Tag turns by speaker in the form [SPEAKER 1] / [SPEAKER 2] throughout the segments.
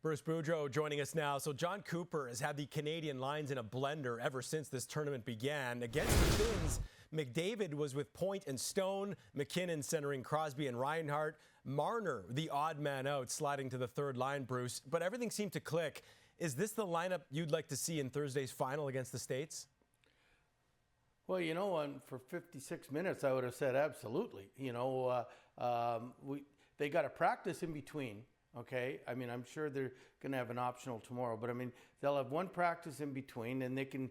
[SPEAKER 1] Bruce Boudreau joining us now. So John Cooper has had the Canadian lines in a blender ever since this tournament began. Against the Finns, McDavid was with Point and Stone, McKinnon centering Crosby and Reinhart, Marner, the odd man out, sliding to the third line, Bruce. But everything seemed to click. Is this the lineup you'd like to see in Thursday's final against the States?
[SPEAKER 2] Well, for 56 minutes, I would have said absolutely. They got to practice in between. Okay, I'm sure they're going to have an optional tomorrow, but they'll have one practice in between, and they can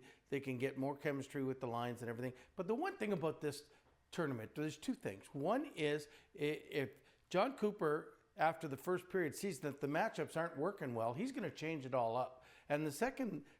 [SPEAKER 2] get more chemistry with the lines and everything. But the one thing about this tournament, there's two things. One is if John Cooper, after the first period, sees that the matchups aren't working well, he's going to change it all up. And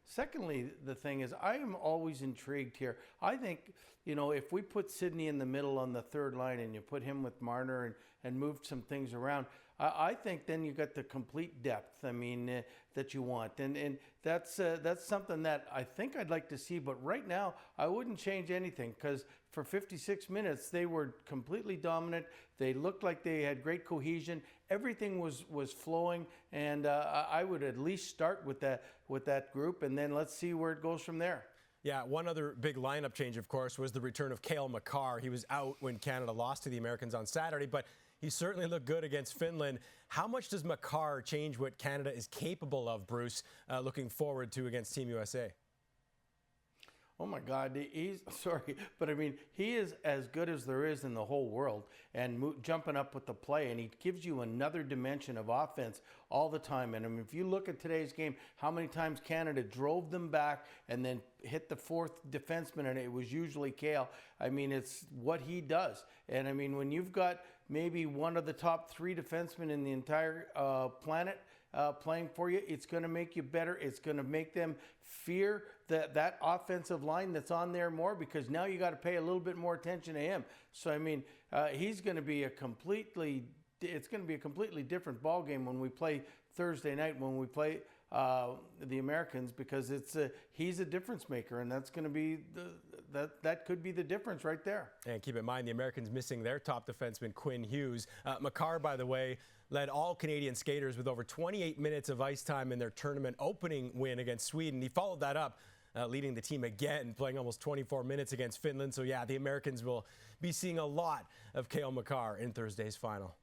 [SPEAKER 2] secondly, the thing is, I am always intrigued here. I think, if we put Sidney in the middle on the third line and you put him with Marner and moved some things around, I think then you got the complete depth, that you want. And that's something that I think I'd like to see. But right now, I wouldn't change anything because for 56 minutes, they were completely dominant. They looked like they had great cohesion. Everything was flowing. And I would at least start with that group, and then let's see where it goes from there.
[SPEAKER 1] Yeah, one other big lineup change, of course, was the return of Cale Makar. He was out when Canada lost to the Americans on Saturday, but he certainly looked good against Finland. How much does Makar change what Canada is capable of, Bruce, looking forward to against Team USA?
[SPEAKER 2] Oh my God, he is as good as there is in the whole world, and jumping up with the play, and he gives you another dimension of offense all the time. And if you look at today's game, how many times Canada drove them back and then hit the fourth defenseman, and it was usually Cale. It's what he does. And when you've got maybe one of the top three defensemen in the entire planet playing for you, it's going to make you better. It's going to make them fear that offensive line that's on there more, because now you got to pay a little bit more attention to him. So he's going to be it's going to be a completely different ball game when we play Thursday night, when we play the Americans, because he's a difference maker, and that's going to be that could be the difference right there.
[SPEAKER 1] And keep in mind, the Americans missing their top defenseman, Quinn Hughes. Makar, by the way, led all Canadian skaters with over 28 minutes of ice time in their tournament opening win against Sweden. He followed that up, leading the team again, playing almost 24 minutes against Finland. So yeah, the Americans will be seeing a lot of Cale Makar in Thursday's final.